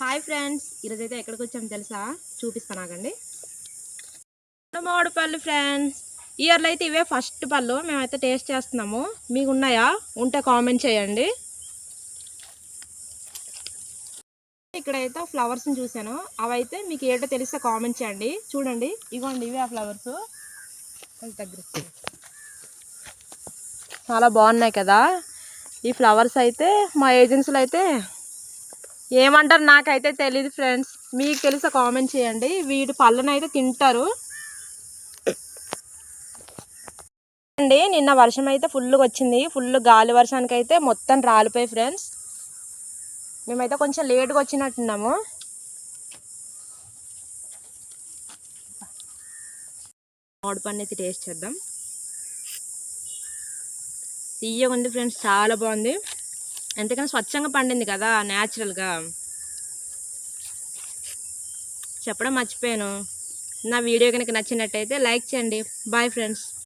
Hi friends, ఈరోజైతే ఎక్కడికి వచ్చాము తెలుసా? చూపిస్తాను ఆగండి. మామిడి పళ్ళు ఫ్రెండ్స్, ఇయర్లో అయితే ఇవే ఫస్ట్ పళ్ళు మేమైతే టేస్ట్ చేస్తున్నాము. మీకు ఉన్నాయా? ఉంటే కామెంట్ చేయండి. ఇక్కడైతే ఫ్లవర్స్ని చూసాను, అవైతే మీకు ఏంటో తెలిస్తే కామెంట్ చేయండి. చూడండి, ఇగోండి ఇవే ఆ ఫ్లవర్స్. దగ్గర చాలా బాగున్నాయి కదా ఈ ఫ్లవర్స్. అయితే మా ఏజెన్సీలో అయితే ఏమంటారు నాకైతే తెలియదు ఫ్రెండ్స్, మీకు తెలిసే కామెంట్ చేయండి. వీటి పళ్ళను అయితే తింటారు అండి. నిన్న వర్షం అయితే ఫుల్గా వచ్చింది, ఫుల్ గాలి వర్షానికి అయితే మొత్తం రాలిపోయి ఫ్రెండ్స్. మేమైతే కొంచెం లేట్గా వచ్చినట్టున్నాము. మామిడి పండు అయితే టేస్ట్ చేద్దాం. తీయగా ఉంది ఫ్రెండ్స్, చాలా బాగుంది. ఎంతకన్నా స్వచ్ఛంగా పండింది కదా, న్యాచురల్గా. చెప్పడం మర్చిపోయాను. నా వీడియో కనుక నచ్చినట్టయితే లైక్ చేయండి. Bye friends.